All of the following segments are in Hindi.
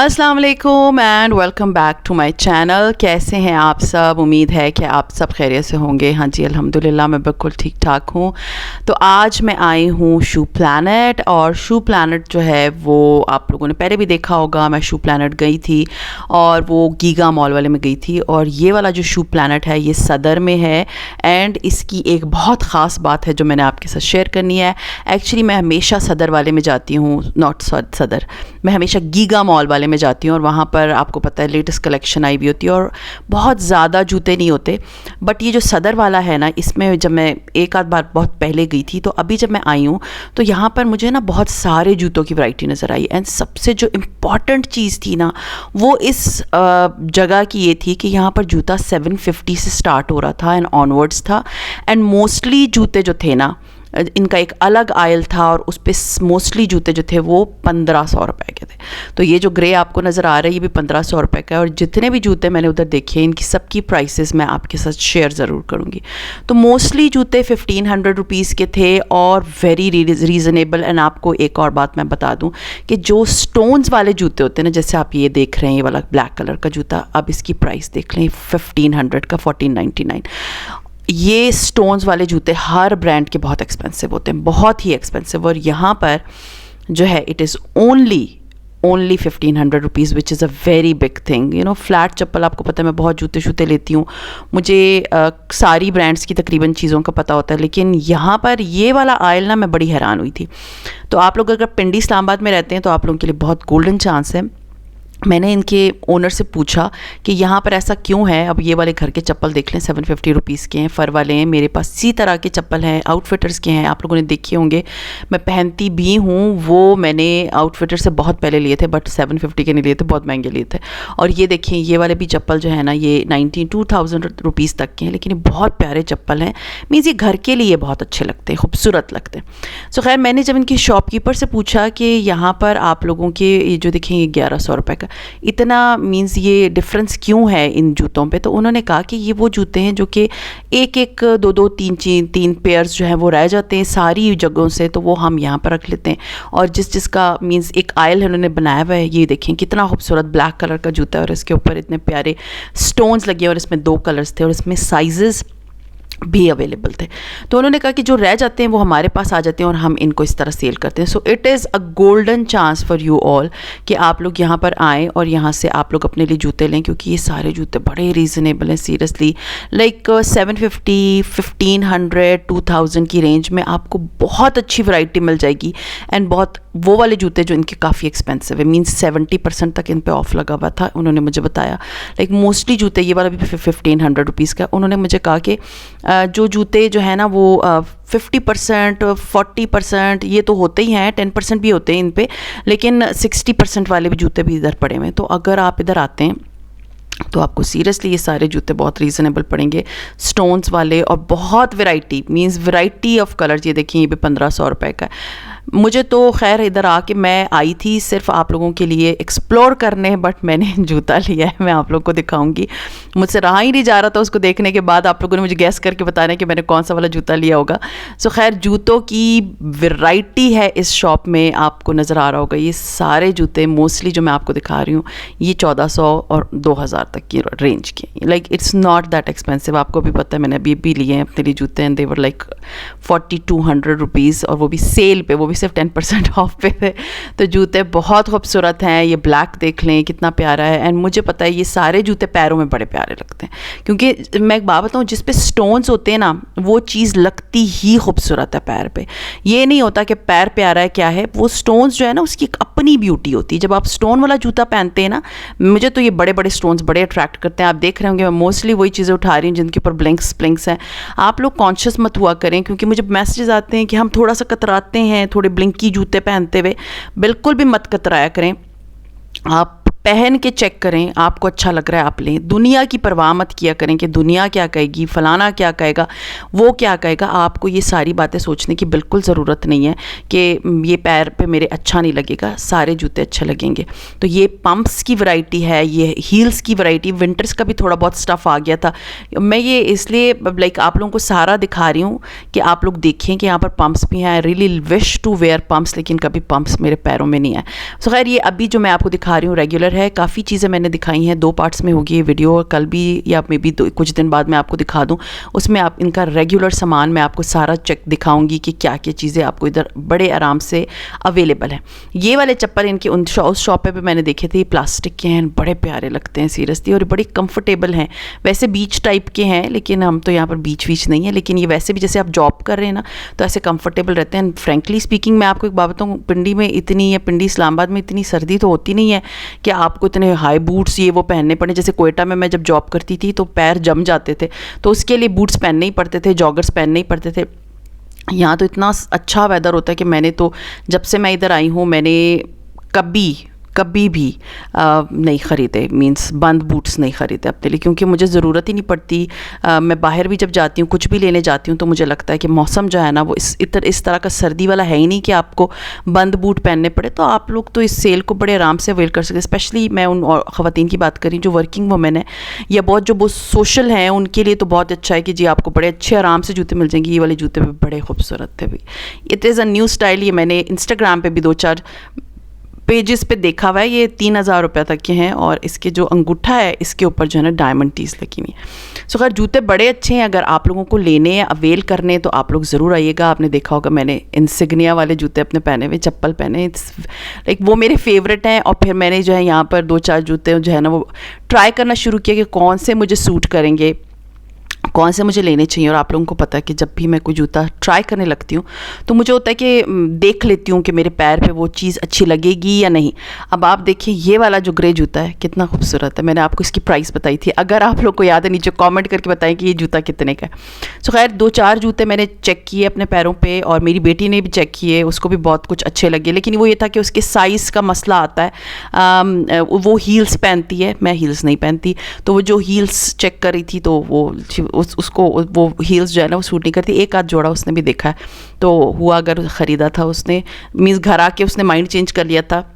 अस्सलाम वालेकुम and welcome back to my channel. कैसे हैं आप सब? उम्मीद है कि आप सब खैरियत से होंगे। हाँ जी, अल्हम्दुलिल्लाह मैं बिल्कुल ठीक ठाक हूँ। तो आज मैं आई हूँ शू प्लैनेट, और शू प्लैनेट जो है वो आप लोगों ने पहले भी देखा होगा। मैं शू प्लैनेट गई थी और वो गीगा मॉल वाले में गई थी, और ये वाला जो शू प्लैनेट है ये सदर में है। एंड इसकी एक बहुत ख़ास बात है जो मैंने आपके साथ शेयर करनी है। एक्चुअली मैं हमेशा सदर वाले में जाती हूँ, नॉट सदर, मैं हमेशा गीगा मॉल वाले में जाती हूँ, और वहाँ पर आपको पता है लेटेस्ट कलेक्शन आई हुई होती है और बहुत ज़्यादा जूते नहीं होते। बट ये जो सदर वाला है ना, इसमें जब मैं एक आध बार बहुत पहले गई थी, तो अभी जब मैं आई हूँ तो यहाँ पर मुझे ना बहुत सारे जूतों की वैरायटी नज़र आई। एंड सबसे जो इम्पॉर्टेंट चीज़ थी ना, वो इस जगह की ये थी कि यहाँ पर जूता 750 से स्टार्ट हो रहा था एंड ऑनवर्ड्स था। एंड मोस्टली जूते जो थे ना, इनका एक अलग आयल था और उस पर मोस्टली जूते जो थे वो 1500 रुपए के थे। तो ये जो ग्रे आपको नज़र आ रहा है ये भी 1500 रुपए का है। और जितने भी जूते मैंने उधर देखे इनकी सबकी प्राइसेस मैं आपके साथ शेयर ज़रूर करूँगी। तो मोस्टली जूते 1500 रुपीज़ के थे और वेरी रीज़नेबल। एंड आपको एक और बात मैं बता दूँ कि जो स्टोन्स वाले जूते होते हैं ना, जैसे आप ये देख रहे हैं ये वाला ब्लैक कलर का जूता, अब इसकी प्राइस देख लें 1500 का 1499। ये स्टोन्स वाले जूते हर ब्रांड के बहुत एक्सपेंसिव होते हैं, बहुत ही एक्सपेंसिव। और यहाँ पर जो है it is only 1500 rupees, which is a very big thing. You know, flat chappal, आपको पता है मैं बहुत जूते शूते लेती हूँ, मुझे सारी ब्रांड्स की तकरीबन चीज़ों का पता होता है। लेकिन यहाँ पर ये वाला आयल ना, मैं बड़ी हैरान हुई थी। तो आप लोग अगर पिंडी इस्लामाबाद में रहते हैं तो आप लोगों के लिए बहुत गोल्डन चांस है। मैंने इनके ओनर से पूछा कि यहाँ पर ऐसा क्यों है। अब ये वाले घर के चप्पल देख लें, 750 रुपीज़ के हैं, फ़र वाले हैं। मेरे पास इसी तरह के चप्पल हैं, आउटफिटर्स के हैं, आप लोगों ने देखे होंगे, मैं पहनती भी हूँ। वो मैंने आउटफिटर से बहुत पहले लिए थे, बट 750 के नहीं लिए थे, बहुत महंगे लिए थे। और ये देखिए ये वाले भी चप्पल जो है ना, ये 2000 रुपीज़ तक के हैं, लेकिन ये बहुत प्यारे चप्पल हैं। मीन्स ये घर के लिए बहुत अच्छे लगते हैं, खूबसूरत लगते हैं। सो खैर, मैंने जब इनकी शॉपकीपर से पूछा कि यहाँ पर आप लोगों के ये जो देखें ये 1100 रुपये का इतना मीन्स ये डिफरेंस क्यों है इन जूतों पे, तो उन्होंने कहा कि ये वो जूते हैं जो कि एक एक दो दो तीन पेयर्स जो हैं वो रह जाते हैं सारी जगहों से, तो वो हम यहाँ पर रख लेते हैं। और जिसका मीन्स एक आयल है उन्होंने बनाया हुआ है। ये देखें कितना खूबसूरत ब्लैक कलर का जूता है और इसके ऊपर इतने प्यारे स्टोन्स लगे, और इसमें 2 कलर्स थे और इसमें साइजेस भी अवेलेबल थे। तो उन्होंने कहा कि जो रह जाते हैं वो हमारे पास आ जाते हैं और हम इनको इस तरह सेल करते हैं। So it is a golden chance for you all कि आप लोग यहाँ पर आएँ और यहाँ से आप लोग अपने लिए जूते लें, क्योंकि ये सारे जूते बड़े रीज़नेबल हैं। सीरियसली लाइक 750, 1500, 2000 की रेंज में आपको बहुत अच्छी वैरायटी मिल जाएगी। एंड बहुत वो वाले जूते जो इनके काफ़ी एक्सपेंसिव है, मीन्स 70% तक इन पे ऑफ लगा हुआ था, उन्होंने मुझे बताया। लाइक मोस्टली जूते, ये वाला भी 1500 रुपीज़ का, उन्होंने मुझे कहा कि जो जूते जो है ना वो 50%, 40% ये तो होते ही हैं, 10% भी होते हैं इन पे, लेकिन 60% वाले भी जूते भी इधर पड़े हुए हैं। तो अगर आप इधर आते हैं तो आपको सीरियसली ये सारे जूते बहुत रीज़नेबल पड़ेंगे, स्टोन्स वाले, और बहुत variety, means variety of colours. ये देखिए ये भी 1500 रुपये का है। मुझे तो खैर इधर आके मैं आई थी सिर्फ आप लोगों के लिए एक्सप्लोर करने, बट मैंने जूता लिया है, मैं आप लोग को दिखाऊंगी। मुझसे रहा ही नहीं जा रहा था उसको देखने के बाद। आप लोगों ने मुझे गैस करके बताना कि मैंने कौन सा वाला जूता लिया होगा। सो खैर, जूतों की वैरायटी है इस शॉप में, आपको नज़र आ रहा होगा। ये सारे जूते मोस्टली जो मैं आपको दिखा रही हूँ ये 1400 और 2000 तक की रेंज के। Like it's not that expensive. आपको भी पता है मैंने अभी भी लिए हैं अपने लिए जूते, and they were like 4200 rupees, और वो भी सेल पे, वो भी सिर्फ 10% ऑफ पे थे। तो जूते बहुत खूबसूरत हैं। ये ब्लैक देख लें कितना प्यारा है। एंड मुझे पता है ये सारे जूते पैरों में बड़े प्यारे लगते हैं, क्योंकि मैं एक बात बताऊँ, जिस पे स्टोन्स होते हैं ना वो चीज़ लगती ही खूबसूरत है पैर पे। ये नहीं होता कि पैर प्यारा है क्या है, वो स्टोन्स जो है ना उसकी एक अपनी ब्यूटी होती है। जब आप स्टोन वाला जूता पहनते हैं ना, मुझे तो ये बड़े बड़े स्टोन्स बड़े अट्रैक्ट करते हैं। आप देख रहे होंगे मैं मोस्टली वही चीज़ें उठा रही हूँ जिनके ऊपर ब्लिंक्स हैं। आप लोग कॉन्शियस मत हुआ करें, क्योंकि मुझे मैसेजेस आते हैं कि हम थोड़ा सा कतराते हैं थोड़े ब्लिंकी जूते पहनते हुए। बिल्कुल भी मत कतराया करें, आप पहन के चेक करें, आपको अच्छा लग रहा है आप लें। दुनिया की परवाह मत किया करें कि दुनिया क्या कहेगी, फलाना क्या कहेगा, वो क्या कहेगा। आपको ये सारी बातें सोचने की बिल्कुल ज़रूरत नहीं है कि ये पैर पे मेरे अच्छा नहीं लगेगा, सारे जूते अच्छे लगेंगे। तो ये पंप्स की वैरायटी है, ये हील्स की वैरायटी, विंटर्स का भी थोड़ा बहुत स्टफ़ आ गया था। मैं ये इसलिए लाइक आप लोगों को सारा दिखा रही हूँ कि आप लोग देखें कि यहाँ पर पंप्स भी हैं। I really wish to wear pumps, लेकिन कभी पंप्स मेरे पैरों में नहीं है। सो खैर, ये अभी जो मैं आपको दिखा रही हूँ रेगुलर कलर है। काफ़ी चीज़ें मैंने दिखाई हैं, 2 पार्ट्स में होगी ये वीडियो, और कल भी या मे बी कुछ दिन बाद मैं आपको दिखा दूँ। उसमें आप इनका रेगुलर सामान मैं आपको सारा चेक दिखाऊंगी कि क्या क्या चीज़ें आपको इधर बड़े आराम से अवेलेबल हैं। ये वाले चप्पल इनके उस शॉप पे मैंने देखे थे, प्लास्टिक के हैं, बड़े प्यारे लगते हैं सीरियसली, और बड़ी कंफर्टेबल हैं। वैसे बीच टाइप के हैं, लेकिन हम तो यहाँ पर बीच नहीं है, लेकिन ये वैसे भी जैसे आप जॉब कर रहे हैं ना, तो ऐसे कंफर्टेबल रहते हैं। फ्रेंकली स्पीकिंग मैं आपको एक बात बताऊँ, पिंडी में इतनी, या पिंडी इस्लामाबाद में इतनी सर्दी तो होती नहीं है कि आपको इतने हाई बूट्स ये वो पहनने पड़े। जैसे कोयटा में मैं जब जॉब करती थी तो पैर जम जाते थे, तो उसके लिए बूट्स पहनने ही पड़ते थे, जॉगर्स पहनने ही पड़ते थे। यहाँ तो इतना अच्छा वेदर होता है कि मैंने तो जब से मैं इधर आई हूँ, मैंने कभी भी नहीं ख़रीदे, मींस बंद बूट्स नहीं ख़रीदे अपने लिए, क्योंकि मुझे ज़रूरत ही नहीं पड़ती। मैं बाहर भी जब जाती हूँ, कुछ भी लेने जाती हूँ, तो मुझे लगता है कि मौसम जो है ना वो इस तरह का सर्दी वाला है ही नहीं कि आपको बंद बूट पहनने पड़े। तो आप लोग तो इस सेल को बड़े आराम से अवेल कर सकते हैं। स्पेशली मैं उन ख़वातीन की बात करी जो वर्किंग वुमेन है, या बहुत सोशल हैं, उनके लिए तो बहुत अच्छा है कि जी आपको बड़े अच्छे आराम से जूते मिल जाएंगे। ये वाले जूते भी बड़े खूबसूरत थे भी। It is a new style. ये मैंने इंस्टाग्राम पे भी 2-4 पेजेस पे देखा हुआ है। ये 3000 रुपये तक के हैं, और इसके जो अंगूठा है इसके ऊपर जो है ना डायमंड टीज लगी हुई है। सो खैर जूते बड़े अच्छे हैं, अगर आप लोगों को लेने या अवेल करने तो आप लोग ज़रूर आइएगा। आपने देखा होगा मैंने इंसिग्निया वाले जूते अपने पहने हुए, चप्पल पहने, लाइक वो मेरे फेवरेट हैं। और फिर मैंने जो है यहाँ पर 2-4 जूते जो है ना वो ट्राई करना शुरू किया कि कौन से मुझे सूट करेंगे, कौन से मुझे लेने चाहिए। और आप लोगों को पता है कि जब भी मैं कोई जूता ट्राई करने लगती हूँ तो मुझे होता है कि देख लेती हूँ कि मेरे पैर पे वो चीज़ अच्छी लगेगी या नहीं। अब आप देखिए ये वाला जो ग्रे जूता है कितना खूबसूरत है। मैंने आपको इसकी प्राइस बताई थी, अगर आप लोग को याद है नीचे कमेंट करके बताएं कि ये जूता कितने का है। सो खैर 2-4 जूते मैंने चेक किए अपने पैरों पर, और मेरी बेटी ने भी चेक किए, उसको भी बहुत कुछ अच्छे लगे। लेकिन वो ये था कि उसके साइज़ का मसला आता है। वो हील्स पहनती है, मैं हील्स नहीं पहनती, तो वो जो हील्स चेक कर रही थी तो वो उसको वो हील्स जो है ना वो सूट नहीं करती। एक आध जोड़ा उसने भी देखा है, तो हुआ अगर ख़रीदा था उसने, मीन्स घर आके उसने माइंड चेंज कर लिया था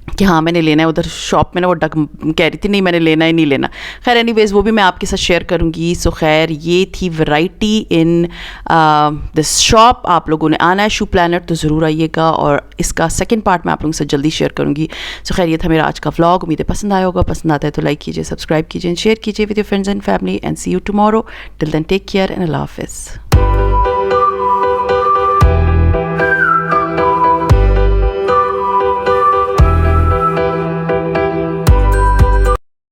कि हाँ मैंने लेना है। उधर शॉप में ना वो कह रही थी नहीं मैंने लेना ही नहीं लेना। खैर एनीवेज वो भी मैं आपके साथ शेयर करूँगी। सो खैर ये थी वैरायटी इन दिस शॉप। आप लोगों ने आना है शू प्लैनेट तो ज़रूर आइएगा, और इसका सेकंड पार्ट मैं आप लोगों से जल्दी शेयर करूँगी। सो खैर ये था मेरा आज का व्लॉग। उम्मीद है पसंद आया होगा। पसंद आता है तो लाइक कीजिए, सब्सक्राइब कीजिए, शेयर कीजिए with your friends and family, and see you tomorrow. Till then take care and अल्लाह हाफिज़।